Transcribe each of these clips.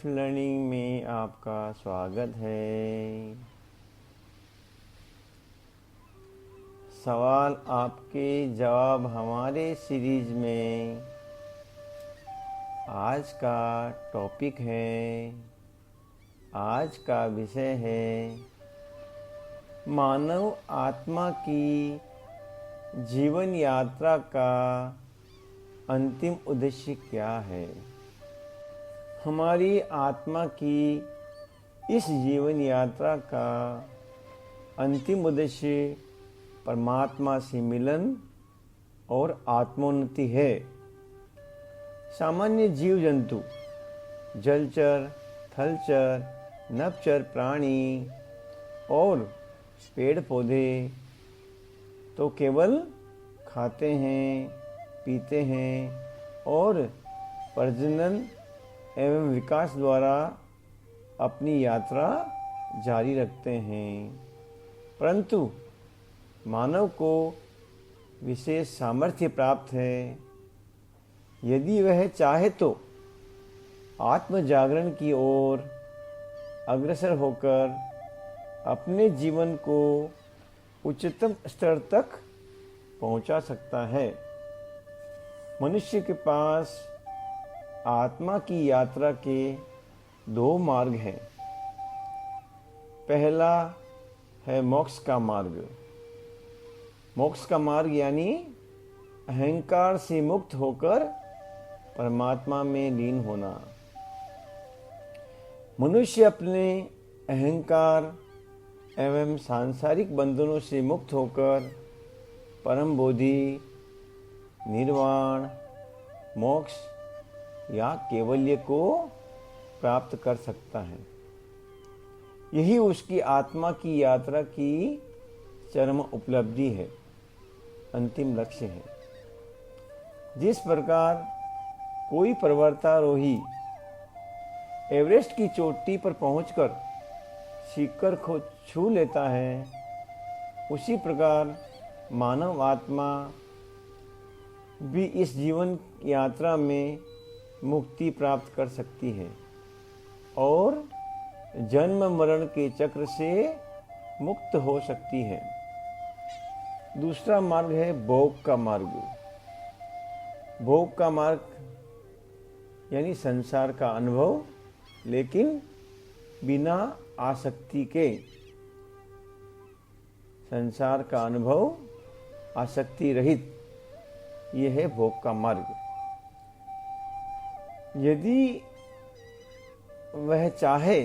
Life learning में आपका स्वागत है। सवाल आपके जवाब हमारे सीरीज में आज का टॉपिक है, आज का विषय है मानव आत्मा की जीवन यात्रा का अंतिम उद्देश्य क्या है। हमारी आत्मा की इस जीवन यात्रा का अंतिम उद्देश्य परमात्मा से मिलन और आत्मोन्नति है। सामान्य जीव जंतु, जलचर, थलचर, नभचर प्राणी और पेड़ पौधे तो केवल खाते हैं, पीते हैं और प्रजनन एवं विकास द्वारा अपनी यात्रा जारी रखते हैं, परंतु मानव को विशेष सामर्थ्य प्राप्त है। यदि वह चाहे तो आत्म जागरण की ओर अग्रसर होकर अपने जीवन को उच्चतम स्तर तक पहुंचा सकता है। मनुष्य के पास आत्मा की यात्रा के दो मार्ग हैं। पहला है मोक्ष का मार्ग। मोक्ष का मार्ग यानी अहंकार से मुक्त होकर परमात्मा में लीन होना। मनुष्य अपने अहंकार एवं सांसारिक बंधनों से मुक्त होकर परम बोधि, निर्वाण, मोक्ष या केवल्य को प्राप्त कर सकता है। यही उसकी आत्मा की यात्रा की चरम उपलब्धि है, अंतिम लक्ष्य है। जिस प्रकार कोई पर्वतारोही एवरेस्ट की चोटी पर पहुंचकर शिखर को छू लेता है, उसी प्रकार मानव आत्मा भी इस जीवन यात्रा में मुक्ति प्राप्त कर सकती है और जन्म मरण के चक्र से मुक्त हो सकती है। दूसरा मार्ग है भोग का मार्ग। भोग का मार्ग यानी संसार का अनुभव, लेकिन बिना आसक्ति के। संसार का अनुभव आसक्ति रहित, यह है भोग का मार्ग। यदि वह चाहे,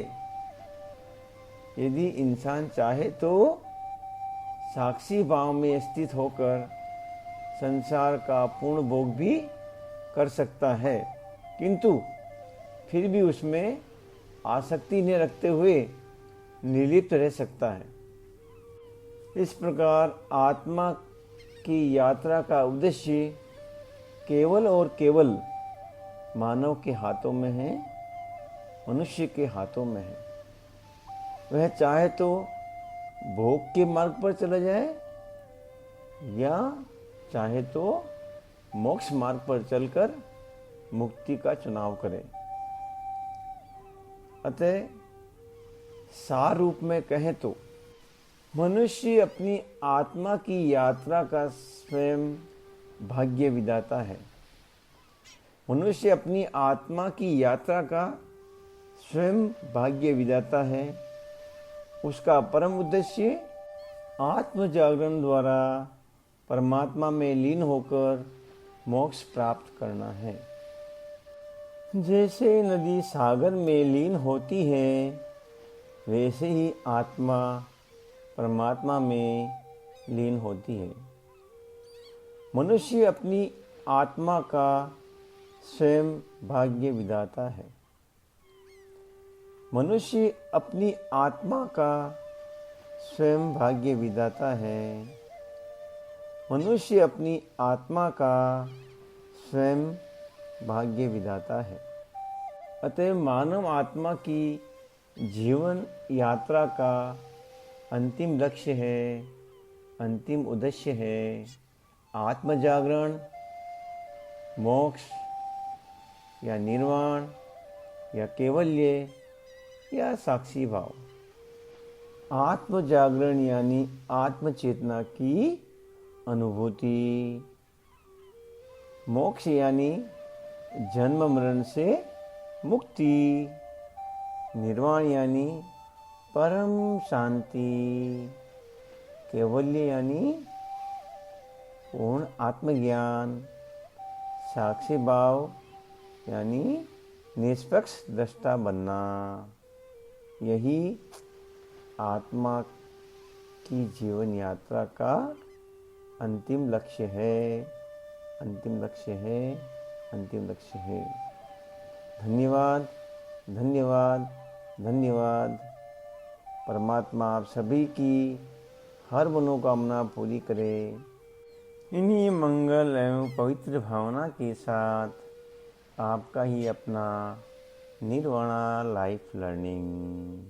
यदि इंसान चाहे तो साक्षी भाव में स्थित होकर संसार का पूर्ण भोग भी कर सकता है, किंतु फिर भी उसमें आसक्ति न रखते हुए निर्लिप्त रह सकता है। इस प्रकार आत्मा की यात्रा का उद्देश्य केवल और केवल मानव के हाथों में है, मनुष्य के हाथों में है। वह चाहे तो भोग के मार्ग पर चला जाए या चाहे तो मोक्ष मार्ग पर चलकर मुक्ति का चुनाव करे। अतः सार रूप में कहें तो मनुष्य अपनी आत्मा की यात्रा का स्वयं भाग्य विधाता है। मनुष्य अपनी आत्मा की यात्रा का स्वयं भाग्य विधाता है। उसका परम उद्देश्य आत्म जागरण द्वारा परमात्मा में लीन होकर मोक्ष प्राप्त करना है। जैसे नदी सागर में लीन होती है, वैसे ही आत्मा परमात्मा में लीन होती है। मनुष्य अपनी आत्मा का स्वयं भाग्य विधाता है। मनुष्य अपनी आत्मा का स्वयं भाग्य विधाता है। मनुष्य अपनी आत्मा का स्वयं भाग्य विधाता है। अतः मानव आत्मा की जीवन यात्रा का अंतिम लक्ष्य है, अंतिम उद्देश्य है आत्म जागरण, मोक्ष या निर्वाण या केवल्य या साक्षी भाव। आत्म जागरण यानी आत्म चेतना की अनुभूति। मोक्ष यानी जन्म मरण से मुक्ति। निर्वाण यानी परम शांति। कैवल्य यानी पूर्ण आत्मज्ञान। साक्षी भाव यानी निष्पक्ष दृष्टा बनना। यही आत्मा की जीवन यात्रा का अंतिम लक्ष्य है। अंतिम लक्ष्य है। अंतिम लक्ष्य है। धन्यवाद, धन्यवाद, धन्यवाद। परमात्मा आप सभी की हर मनोकामना पूरी करे। इन्हीं मंगल एवं पवित्र भावना के साथ आपका ही अपना निर्वाणा लाइफ लर्निंग।